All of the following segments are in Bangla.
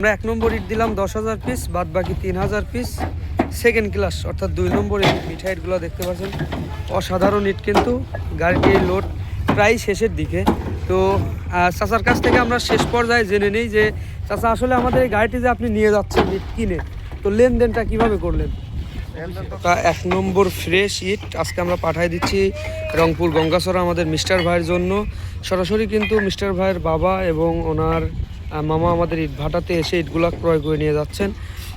আমরা 1 নম্বর ইট দিলাম 10,000 পিস, বাদ বাকি 3,000 পিস সেকেন্ড ক্লাস অর্থাৎ 2 নম্বর ইট। মিঠা ইটগুলো দেখতে পাচ্ছেন অসাধারণ ইট, কিন্তু গাড়িটির লোড প্রায় শেষের দিকে। তো চাচার কাছ থেকে আমরা শেষ পর্যায়ে জেনে নিই যে চাচা আসলে আমাদের এই গাড়িটি যে আপনি নিয়ে যাচ্ছেন ইট কিনে, তো লেনদেনটা কিভাবে করলেন? 1 নম্বর ফ্রেশ ইট আজকে আমরা পাঠিয়ে দিচ্ছি রংপুর গঙ্গাচড়া আমাদের মিস্টার ভাইয়ের জন্য। সরাসরি কিন্তু মিস্টার ভাইয়ের বাবা এবং ওনার মামা আমাদের ইট ভাটাতে এসে ইটগুলো ক্রয় করে নিয়ে যাচ্ছেন।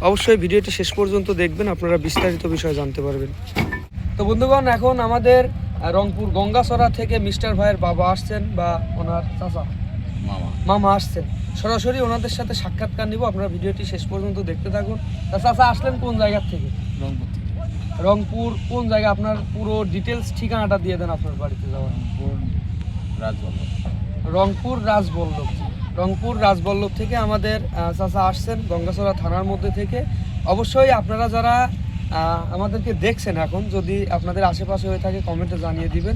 অবশ্যই ভিডিওটি শেষ পর্যন্ত দেখবেন, আপনারা বিস্তারিত বিষয় জানতে পারবেন। তো বন্ধুগণ, এখন আমাদের রংপুর গঙ্গাচড়া থেকে মিস্টার ভাইয়ের বাবা আসছেন বা ওনার চাচা মামা আসছেন। সরাসরি ওনাদের সাথে সাক্ষাৎকার নিব, আপনারা ভিডিওটি শেষ পর্যন্ত দেখতে থাকুন। চাচা আসলেন কোন জায়গা থেকে? রংপুর কোন জায়গা? আপনার পুরো ডিটেলস ঠিকানাটা দিয়ে দেন আপনার বাড়িতে যাওয়ার। রংপুর রাজবল্লভ। রংপুর রাজবল্লভ থেকে আমাদের চাচা আসছেন গঙ্গাচড়া থানার মধ্যে থেকে। অবশ্যই আপনারা যারা আমাদেরকে দেখছেন এখন, যদি আপনাদের আশেপাশে হয়ে থাকে কমেন্টে জানিয়ে দিবেন।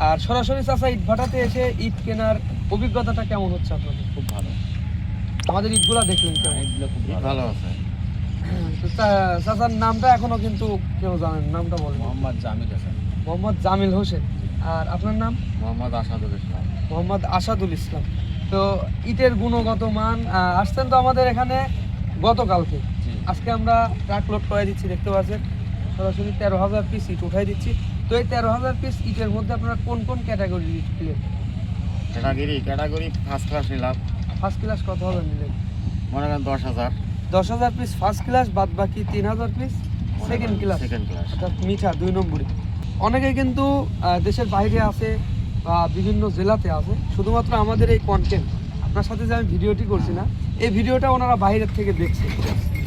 আর সরাসরি চাচা ইট ভাটাতে এসে ইট কেনার অভিজ্ঞতাটা কেমন হচ্ছে আপনাদের? খুব ভালো। আমাদের ইটগুলো দেখলেন কেমন? ইটগুলো খুব ভালো আছে। চাচার নামটা এখনো কিন্তু কেউ জানেন, নামটা বলেন। মোহাম্মদ জামিল হোসেন। মোহাম্মদ জামিল হোসেন। আর আপনার নাম? মোহাম্মদ আসাদুল ইসলাম। মোহাম্মদ আসাদুল ইসলাম। তো ইটের গুণগত মান আসছেন তো আমাদের এখানে গতকালকে। আজকে আমরা ট্রাক লোড করে দিচ্ছি, দেখতে পাচ্ছেন সরাসরি 13,000 পিস ইট উঠাই দিচ্ছি। তো এই 13,000 পিস ইটের মধ্যে আপনারা কোন কোন ক্যাটাগরি ইট নিলেন? ক্যাটাগরি ফার্স্ট ক্লাস নিলাম। ফার্স্ট ক্লাস কত হবে নিলেন? মনে করেন 10,000। 10,000 পিস ফার্স্ট ক্লাস, বাদ বাকি 3,000 পিস সেকেন্ড ক্লাস অর্থাৎ মিঠা 2 নম্বরে। অনেকে কিন্তু দেশের বাইরে আছে বা বিভিন্ন জেলাতে আছে, শুধুমাত্র আমাদের এই কন্টেন্ট আপনার সাথে যে আমি ভিডিওটি করছি না, এই ভিডিওটা ওনারা বাইরের থেকে দেখছে।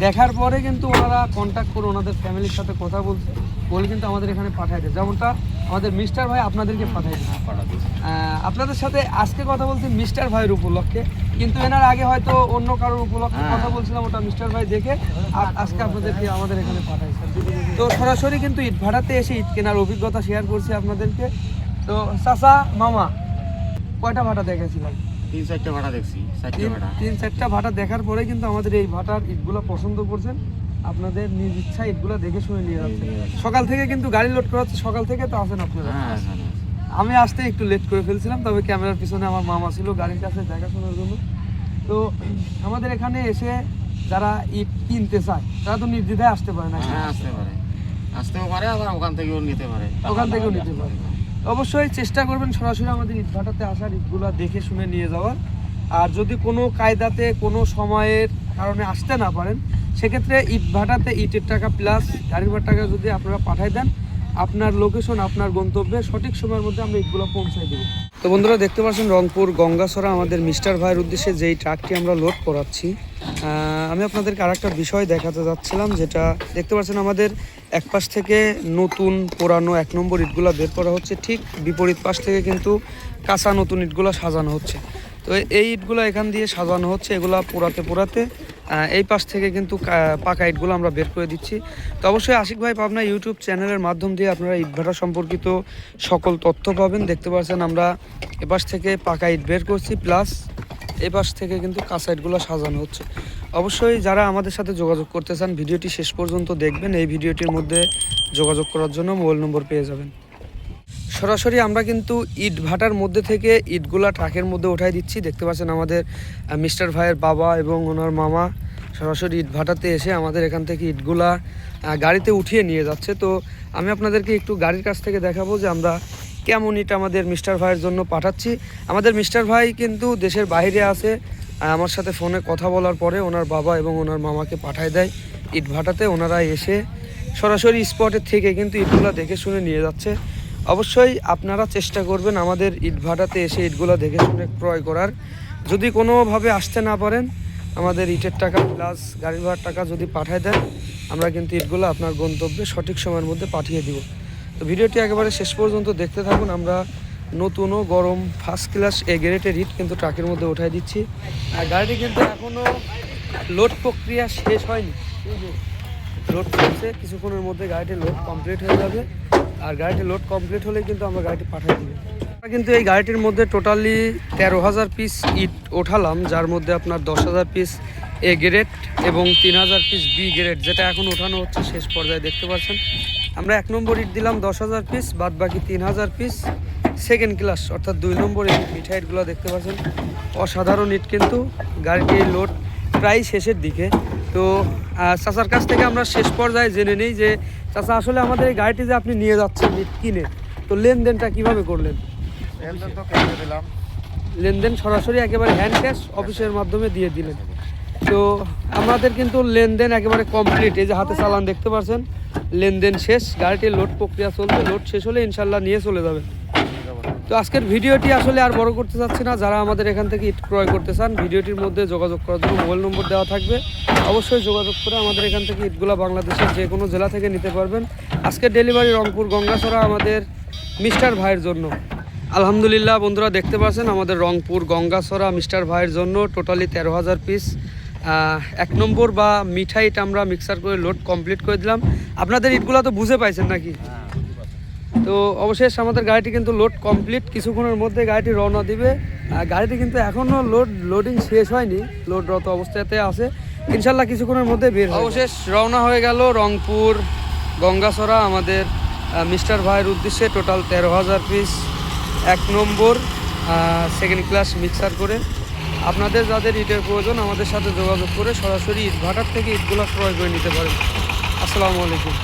দেখার পরে কিন্তু ওনারা কন্ট্যাক্ট করে ওনাদের ফ্যামিলির সাথে কথা বলছে, বলে কিন্তু আমাদের এখানে পাঠায় দেয়। যেমনটা আমাদের মিস্টার ভাই আপনাদেরকে পাঠায় দিচ্ছে। আপনাদের সাথে আজকে কথা বলছি মিস্টার ভাইয়ের উপলক্ষে, কিন্তু এনার আগে হয়তো অন্য কারোর উপলক্ষে কথা বলছিলাম, ওটা মিস্টার ভাই দেখে আজকে আপনাদেরকে আমাদের এখানে পাঠাইছে। তো সরাসরি কিন্তু ইট ভাটাতে এসে ইট কেনার অভিজ্ঞতা শেয়ার করছি আপনাদেরকে। তো চাচা মামা কয়টা ভাটা দেখেছিলাম? 3-4টা ভাটা দেখছি। 3-4টা ভাটা দেখার পরে কিন্তু আমাদের এই ভাটার ইটগুলো পছন্দ করছেন, আপনাদের নিজ ইচ্ছা ইটগুলো দেখে শুনে নিয়ে যাচ্ছেন। সকাল থেকে কিন্তু গাড়ি লোড করা হচ্ছে, সকাল থেকে তো আসেন আপনারা? আমি আসতে একটু লেট করে ফেলছিলাম, তবে ক্যামেরার পিছনে আমার মামা ছিল গাড়ির কাছে দেখাশোনার জন্য। তো আমাদের এখানে এসে যারা ইট কিনতে চায় তারা তো নির্দ্বিধায় আসতে পারে না? আসতেও পারে, আবার ওখান থেকেও নিতে পারে। অবশ্যই চেষ্টা করবেন সরাসরি আমাদের ইট ভাটাতে আসার, ইটগুলা দেখে শুনে নিয়ে যাওয়ার। আর যদি কোনো কায়দাতে কোনো সময়ের কারণে আসতে না পারেন, সেক্ষেত্রে ইট ভাটাতে ইটের টাকা প্লাস গাড়ির ভাড়ার টাকা যদি আপনারা পাঠায় দেন, আপনার লোকেশন আপনার গন্তব্যে সঠিক সময়ের মধ্যে আমরা ইটগুলো পৌঁছাই দেবো। তো বন্ধুরা দেখতে পাচ্ছেন রংপুর গঙ্গাচড়া আমাদের মিস্টার ভাইয়ের উদ্দেশ্যে যেই ট্রাকটি আমরা লোড করাচ্ছি, আমি আপনাদেরকে আরেকটা বিষয় দেখাতে যাচ্ছিলাম, যেটা দেখতে পাচ্ছেন আমাদের এক পাশ থেকে নতুন পুরানো 1 নম্বর ইটগুলো বের করা হচ্ছে, ঠিক বিপরীত পাশ থেকে কিন্তু কাঁচা নতুন ইটগুলো সাজানো হচ্ছে। তো এই ইটগুলো এখান দিয়ে সাজানো হচ্ছে, এগুলা পোড়াতে এই পাশ থেকে কিন্তু পাকা ইটগুলো আমরা বের করে দিচ্ছি। তো অবশ্যই আশিক ভাই পাবনা ইউটিউব চ্যানেলের মাধ্যম দিয়ে আপনারা ইট ভাটা সম্পর্কিত সকল তথ্য পাবেন। দেখতে পাচ্ছেন আমরা এপাশ থেকে পাকা ইট বের করছি, প্লাস এই পাশ থেকে কিন্তু কাঁচা ইটগুলো সাজানো হচ্ছে। অবশ্যই যারা আমাদের সাথে যোগাযোগ করতে চান ভিডিওটি শেষ পর্যন্ত দেখবেন। এই ভিডিওটির মধ্যে যোগাযোগ করার জন্য মোবাইল নম্বর পেয়ে যাবেন। সরাসরি আমরা কিন্তু ইট ভাটার মধ্যে থেকে ইটগুলা ট্রাকের মধ্যে উঠাই দিচ্ছি। দেখতে পাচ্ছেন আমাদের মিস্টার ভাইয়ের বাবা এবং ওনার মামা সরাসরি ইট ভাটাতে এসে আমাদের এখান থেকে ইটগুলা গাড়িতে উঠিয়ে নিয়ে যাচ্ছে। তো আমি আপনাদেরকে একটু গাড়ির কাছ থেকে দেখাবো যে আমরা কেমন ইট আমাদের মিস্টার ভাইয়ের জন্য পাঠাচ্ছি। আমাদের মিস্টার ভাই কিন্তু দেশের বাইরে আছে, আমার সাথে ফোনে কথা বলার পরে ওনার বাবা এবং ওনার মামাকে পাঠায় দেয় ইট ভাটাতে। ওনারা এসে সরাসরি স্পটের থেকে কিন্তু ইটগুলা দেখে শুনে নিয়ে যাচ্ছে। অবশ্যই আপনারা চেষ্টা করবেন আমাদের ইট ভাটাতে এসে ইটগুলো দেখে শুনে ক্রয় করার। যদি কোনোভাবে আসতে না পারেন, আমাদের ইটের টাকা প্লাস গাড়ি ভাড়ার টাকা যদি পাঠায় দেন, আমরা কিন্তু ইটগুলো আপনার গন্তব্যে সঠিক সময়ের মধ্যে পাঠিয়ে দিব। তো ভিডিওটি একেবারে শেষ পর্যন্ত দেখতে থাকুন। আমরা নতুন ও গরম ফার্স্ট ক্লাস এ গ্রেডের ইট কিন্তু ট্রাকের মধ্যে উঠাই দিচ্ছি। আর গাড়িটি কিন্তু এখনও লোড প্রক্রিয়া শেষ হয়নি, লোড চলছে, কিছুক্ষণের মধ্যে গাড়িটি লোড কমপ্লিট হয়ে যাবে। আর গাড়িটি লোড কমপ্লিট হলে কিন্তু আমরা গাড়িটি পাঠিয়ে দিব। কিন্তু এই গাড়িটির মধ্যে টোটালি 13,000 পিস ইট ওঠালাম, যার মধ্যে আপনার 10,000 পিস এ গ্রেড এবং 3,000 পিস বি গ্রেড, যেটা এখন ওঠানো হচ্ছে শেষ পর্যায়ে দেখতে পাচ্ছেন। আমরা 1 নম্বর ইট দিলাম 10,000 পিস, বাদ বাকি 3,000 পিস সেকেন্ড ক্লাস অর্থাৎ 2 নম্বর এই মিঠা ইটগুলো দেখতে পাচ্ছেন। অসাধারণ ইট, কিন্তু গাড়িটির লোড প্রায় শেষের দিকে। তো চাচার কাছ থেকে আমরা শেষ পর্যায়ে জেনে নিই যে চাচা আসলে আমাদের এই গাড়িটি যে আপনি নিয়ে যাচ্ছেন ইট কিনে, তো লেনদেনটা কিভাবে করলেন? লেনদেন তো ক্যাশে দিলাম। লেনদেন সরাসরি একেবারে হ্যান্ড ক্যাশ অফিসের মাধ্যমে দিয়ে দিলেন। তো আমাদের কিন্তু লেনদেন একেবারে কমপ্লিট, এই যে হাতে চালান দেখতে পাচ্ছেন, লেনদেন শেষ। গাড়িটির লোড প্রক্রিয়া চলছে, লোড শেষ হলে ইনশাল্লাহ নিয়ে চলে যাবে। তো আজকের ভিডিওটি আসলে আর বড় করতে চাচ্ছি না, যারা আমাদের এখান থেকে ইট ক্রয় করতে চান ভিডিওটির মধ্যে যোগাযোগ করার জন্য মোবাইল নম্বর দেওয়া থাকবে, অবশ্যই যোগাযোগ করে আমাদের এখান থেকে ইটগুলো বাংলাদেশের যে কোনো জেলা থেকে নিতে পারবেন। আজকের ডেলিভারি রংপুর গঙ্গাছড়া আমাদের মিস্টার ভাইয়ের জন্য। আলহামদুলিল্লাহ বন্ধুরা দেখতে পাচ্ছেন আমাদের রংপুর গঙ্গাছড়া মিস্টার ভাইয়ের জন্য টোটালি 13,000 পিস 1 নম্বর বা মিঠা ইট আমরা মিক্সার করে লোড কমপ্লিট করে দিলাম। আপনাদের ইটগুলো তো বুঝে পাইছেন নাকি? তো অবশেষ আমাদের গাড়িটি কিন্তু লোড কমপ্লিট, কিছুক্ষণের মধ্যে গাড়িটি রওনা দিবে। গাড়িটি কিন্তু এখনও লোডিং শেষ হয়নি, লোডরত অবস্থাতে আছে, ইনশাল্লাহ কিছুক্ষণের মধ্যে বের হবে। অবশেষ রওনা হয়ে গেল রংপুর গঙ্গাছড়া আমাদের মিস্টার ভাইয়ের উদ্দেশ্যে টোটাল 13,000 পিস 1 নম্বর সেকেন্ড ক্লাস মিক্সার করে। আপনাদের যাদের ইটের প্রয়োজন আমাদের সাথে যোগাযোগ করে সরাসরি ইট ভাটার থেকে ইটগুলো ক্রয় করে নিতে পারেন। আসসালামু আলাইকুম।